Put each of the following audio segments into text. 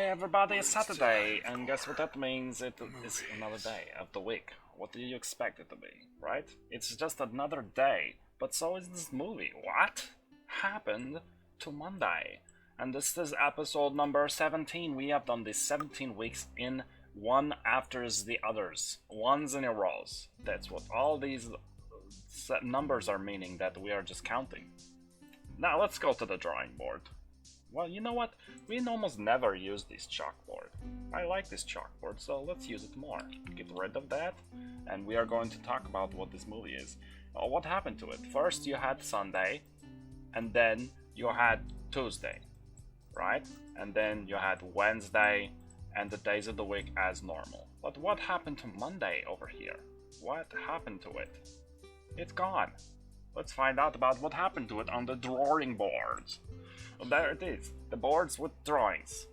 Hey everybody, it's Saturday, and guess what that means? It is another day of the week. What do you expect it to be, right? It's just another day, but so is this movie. What happened to Monday? And this is episode number 17. We have done this 17 weeks in one after the others. Ones in a rows. That's what all these numbers are meaning, that we are just counting. Now let's go to the drawing board. Well, you know what? We almost never use this chalkboard. I like this chalkboard, so let's use it more. Get rid of that, and we are going to talk about what this movie is. What happened to it? First you had Sunday, and then you had Tuesday, right? And then you had Wednesday, and the days of the week as normal. But what happened to Monday over here? What happened to it? It's gone. Let's find out about what happened to it on the drawing boards. Well, there it is, the boards with drawings.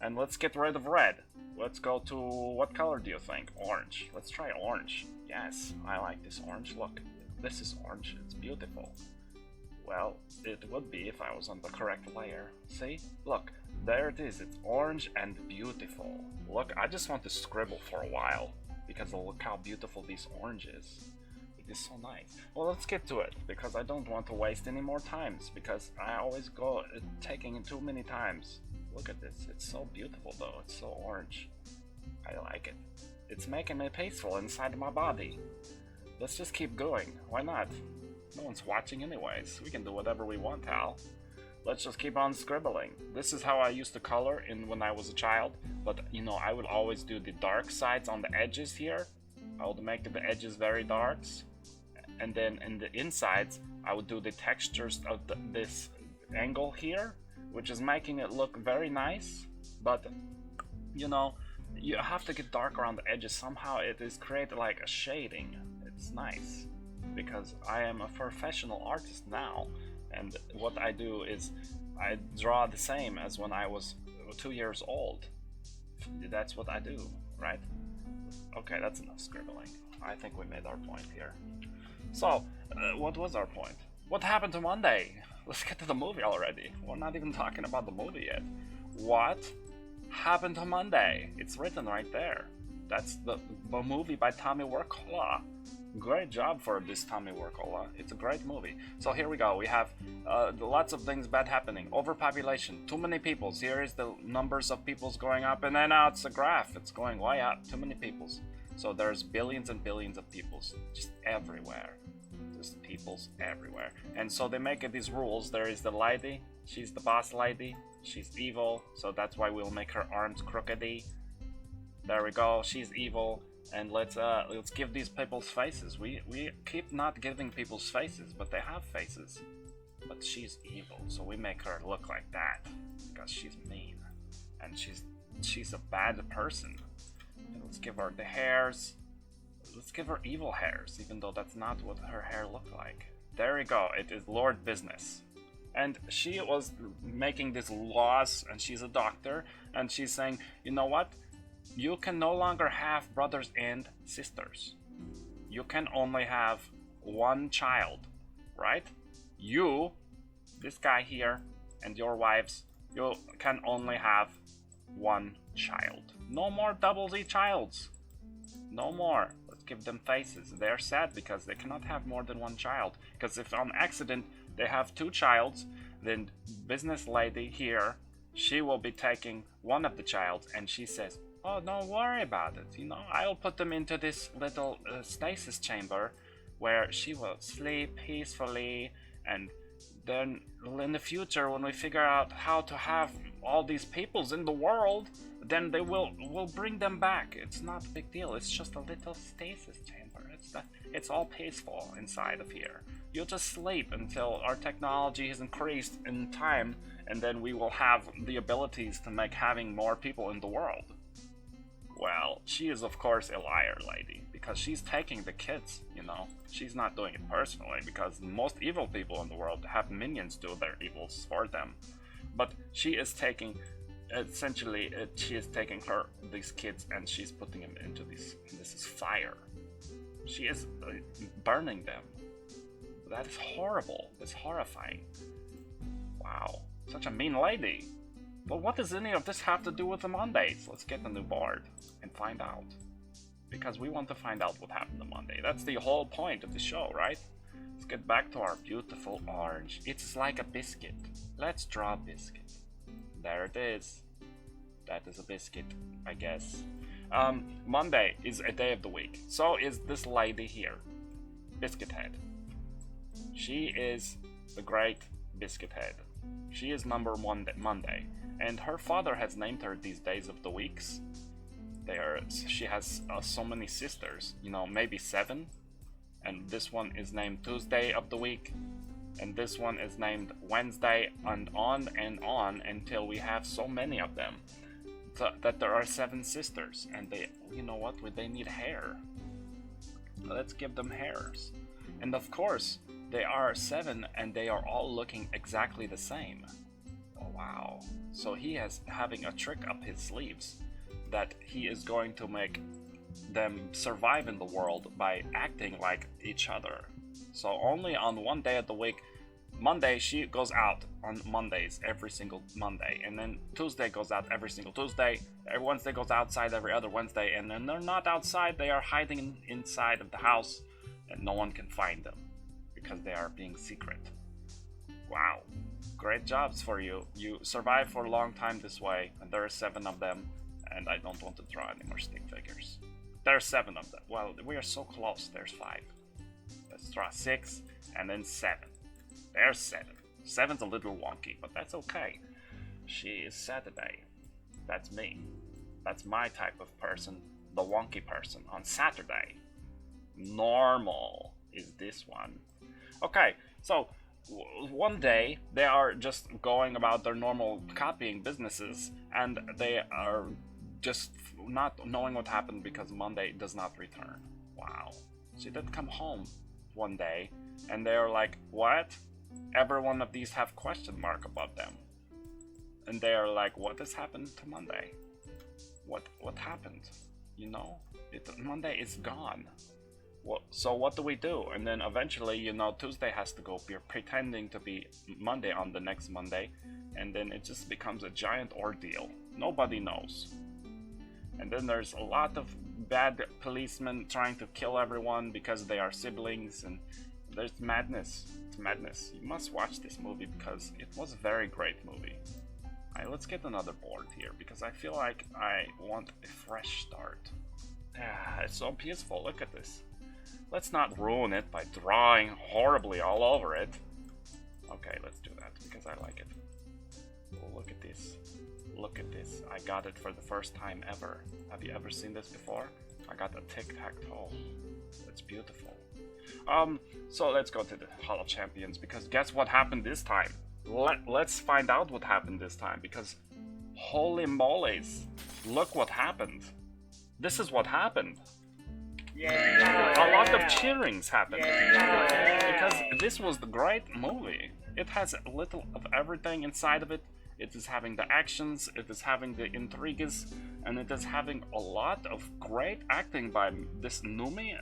And let's get rid of red. Let's go to, what color do you think? Orange. Let's try orange. Yes, I like this orange. Look, this is orange. It's beautiful. Well, it would be if I was on the correct layer. See? Look, there it is. It's orange and beautiful. Look, I just want to scribble for a while, because look how beautiful this orange is. It is so nice. Well, let's get to it, because I don't want to waste any more times, because I always go taking it too many times. Look at this. It's so beautiful though. It's so orange. I like it. It's making me peaceful inside my body. Let's just keep going. Why not? No one's watching anyways. We can do whatever we want, Hal. Let's just keep on scribbling. This is how I used to color when I was a child, but you know, I would always do the dark sides on the edges here. I would make the edges very darks, and then in the insides I would do the textures of this angle here, which is making it look very nice. But you know, you have to get dark around the edges. Somehow it is created like a shading. It's nice, because I am a professional artist now, and what I do is I draw the same as when I was 2 years old. That's what I do, right? Okay, that's enough scribbling. I think we made our point here. So, what was our point? What happened to Monday? Let's get to the movie already. We're not even talking about the movie yet. What happened to Monday? It's written right there. That's the movie by Tommy Wirkola. Great job for this Tommy Wirkola. It's a great movie. So here we go. We have lots of things bad happening. Overpopulation. Too many peoples. Here is the numbers of peoples going up, and then now it's a graph. It's going way up. Too many peoples. So there's billions and billions of peoples just everywhere. Just peoples everywhere. And so they make these rules. There is the lady. She's the boss lady. She's evil. So that's why we'll make her arms crookedy. There we go. She's evil. And let's give these people's faces. We keep not giving people's faces, but they have faces. But she's evil, so we make her look like that because she's mean, and she's a bad person. And let's give her the hairs. Let's give her evil hairs, even though that's not what her hair looked like. There we go. It is Lord Business. And she was making these laws, and she's a doctor, and she's saying, you know what? You can no longer have brothers and sisters. You can only have one child, right? You, this guy here, and your wives, you can only have one child. No more double Z childs. No more. Let's give them faces. They're sad because they cannot have more than one child. Because if on accident they have two childs, then business lady here, she will be taking one of the childs, and she says, oh, don't worry about it. You know, I'll put them into this little stasis chamber where she will sleep peacefully, and then in the future, when we figure out how to have all these peoples in the world, then we'll bring them back. It's not a big deal. It's just a little stasis chamber. It's all peaceful inside of here. You'll just sleep until our technology has increased in time, and then we will have the abilities to make having more people in the world. Well, she is of course a liar lady, because she's taking the kids, you know. She's not doing it personally, because most evil people in the world have minions do their evils for them. But she is taking, essentially, she is taking these kids, and she's putting them into this is fire. She is burning them. That is horrible. It's horrifying. Wow, such a mean lady. But what does any of this have to do with the Mondays? Let's get a new board and find out. Because we want to find out what happened on Monday. That's the whole point of the show, right? Let's get back to our beautiful orange. It's like a biscuit. Let's draw a biscuit. There it is. That is a biscuit, I guess. Monday is a day of the week. So is this lady here. Biscuit Head. She is the great Biscuit Head. She is number one Monday. And her father has named her these days of the weeks. She has so many sisters, you know, maybe 7. And this one is named Tuesday of the week. And this one is named Wednesday, and on until we have so many of them that there are 7 sisters. And they, you know what, they need hair. Let's give them hairs. And of course, they are 7 and they are all looking exactly the same. Oh, wow. So he is having a trick up his sleeves that he is going to make them survive in the world by acting like each other. So only on one day of the week, Monday, she goes out on Mondays every single Monday, and then Tuesday goes out every single Tuesday, Wednesday goes outside every other Wednesday, and then they're not outside, they are hiding inside of the house, and no one can find them because they are being secret. Wow, great jobs for you. You survived for a long time this way, and there are 7 of them, and I don't want to draw any more stick figures. There are 7 of them. Well, we are so close. There's 5. Let's draw 6, and then 7. There's 7. 7's a little wonky, but that's okay. She is Saturday. That's me. That's my type of person, the wonky person on Saturday. Normal is this one. Okay, so one day they are just going about their normal copying businesses, and they are just not knowing what happened because Monday does not return. Wow. She did come home one day, and they are like, what? Every one of these have question mark above them. And they are like, what has happened to Monday? What happened? You know? Monday is gone. Well, so what do we do? And then eventually, you know, Tuesday has to go pretending to be Monday on the next Monday, and then it just becomes a giant ordeal. Nobody knows. And then there's a lot of bad policemen trying to kill everyone because they are siblings, and there's madness. It's madness. You must watch this movie because it was a very great movie. Alright, let's get another board here because I feel like I want a fresh start. It's so peaceful. Look at this. Let's not ruin it by drawing horribly all over it. Okay, let's do that because I like it. Oh, look at this. Look at this. I got it for the first time ever. Have you ever seen this before? I got a tic-tac-toe. It's beautiful. So let's go to the Hall of Champions because guess what happened this time? Let's find out what happened this time because holy moly's, look what happened. This is what happened. Yeah. A lot of cheerings happened because this was the great movie. It has a little of everything inside of it. It is having the actions, it is having the intrigues, and it is having a lot of great acting by this Numi,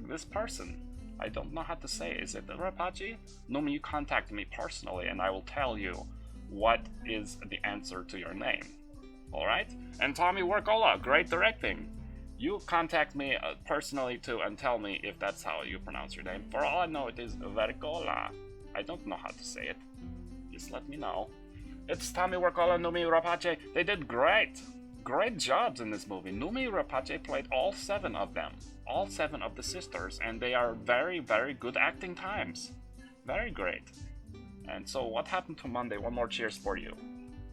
this person. I don't know how to say. Is it Rapachi? Numi, you contact me personally and I will tell you what is the answer to your name. Alright? And Tommy Workola, great directing. You contact me personally too and tell me if that's how you pronounce your name. For all I know, it is Vergola. I don't know how to say it. Just let me know. It's Tommy Workola, Numi Rapace. They did great. Great jobs in this movie. Numi Rapace played all 7 of them. All 7 of the sisters. And they are very, very good acting times. Very great. And so what happened to Monday? One more cheers for you.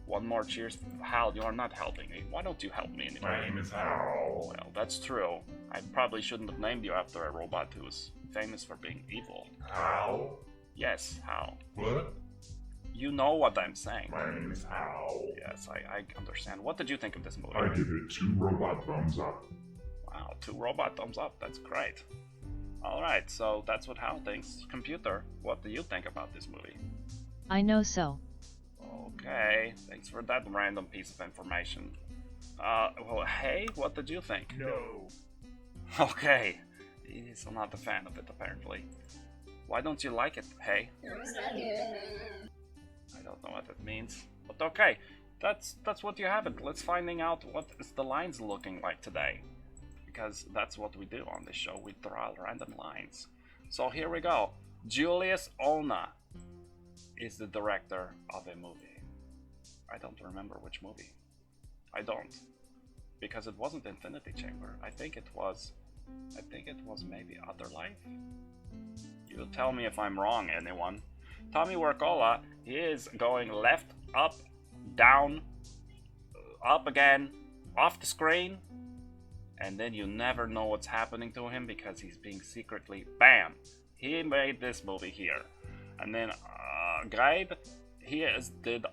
One more cheers. Hal, you are not helping me. Why don't you help me anymore? My name is Hal. Well, that's true. I probably shouldn't have named you after a robot who was famous for being evil. Hal? Yes, Hal. What? You know what I'm saying. My name is Hal. Yes, I understand. What did you think of this movie? I give it 2 robot thumbs up. Wow, 2 robot thumbs up. That's great. Alright, so that's what Hal thinks. Computer, what do you think about this movie? I know so. Okay, thanks for that random piece of information. Well, hey, what did you think? No. Okay, he's not a fan of it apparently. Why don't you like it, hey? I don't know what that means, but okay. that's what you have it. Let's finding out what is the lines looking like today, because that's what we do on this show. We draw random lines. So here we go. Julius Olna is the director of a movie. I don't remember which movie. I don't, because it wasn't Infinity Chamber. I think it was maybe Other Life. You tell me if I'm wrong, anyone. Tommy Wirkola, he is going left, up, down, up again, off the screen, and then you never know what's happening to him because he's being secretly, bam, he made this movie here. And then Gabe, he did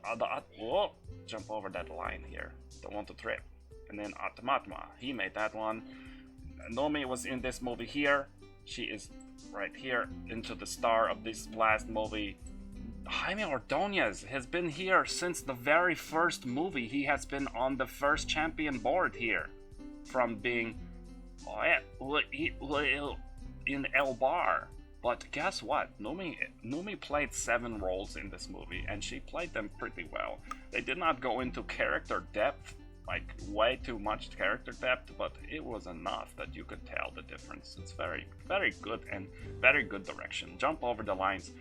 whoa, jump over that line here, don't want to trip. And then Atamatma, he made that one. Nomi was in this movie here, she is right here into the star of this last movie. Jaime Ordonez has been here since the very first movie. He has been on the first champion board here, from being in El Bar. But guess what? Numi played 7 roles in this movie, and she played them pretty well. They did not go into character depth, like way too much character depth, but it was enough that you could tell the difference. It's very, very good and very good direction. Jump over the lines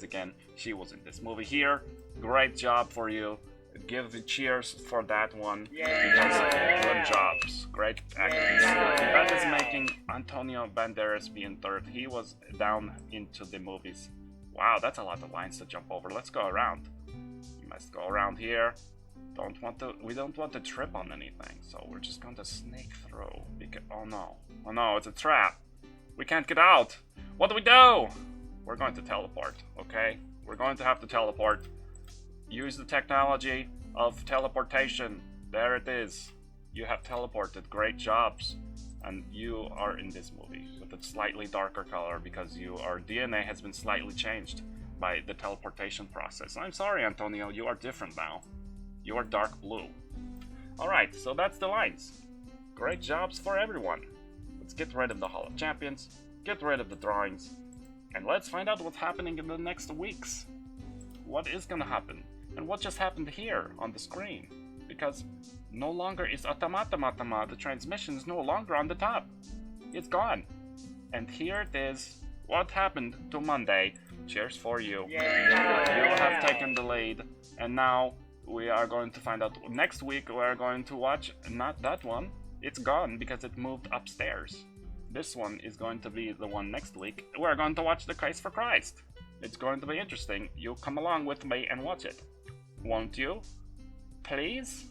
again. She was in this movie here. Great job for you. Give the cheers for that one. Good jobs. Great acting. That is making Antonio Banderas being third. He was down into the movies. Wow, that's a lot of lines to jump over. Let's go around. You must go around here. We don't want to trip on anything, so we're just going to snake through. Oh no, it's a trap. We can't get out. What do we do? We're going to teleport, okay? We're going to have to teleport. Use the technology of teleportation. There it is. You have teleported. Great jobs. And you are in this movie with a slightly darker color because your DNA has been slightly changed by the teleportation process. I'm sorry, Antonio, you are different now. You are dark blue. Alright, so that's the lines. Great jobs for everyone. Let's get rid of the Hall of Champions, get rid of the drawings, and let's find out what's happening in the next weeks. What is gonna happen? And what just happened here on the screen? Because no longer is Atama, the transmission is no longer on the top. It's gone. And here it is. What happened to Monday? Cheers for you. You have taken the lead, and now we are going to find out. Next week we are going to watch, not that one, it's gone because it moved upstairs. This one is going to be the one next week. We're going to watch The Case for Christ. It's going to be interesting. You come along with me and watch it. Won't you? Please?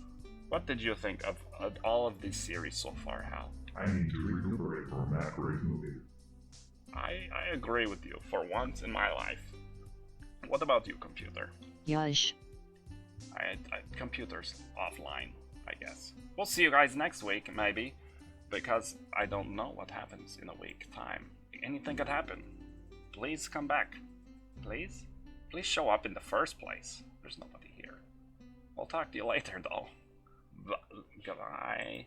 What did you think of all of this series so far, Hal? I need to recuperate from that great movie. I agree with you for once in my life. What about you, computer? Yush. Computer's offline, I guess. We'll see you guys next week, maybe, because I don't know what happens in a week time. Anything could happen. Please come back. Please? Please show up in the first place. There's nobody here. We'll talk to you later, though. Goodbye.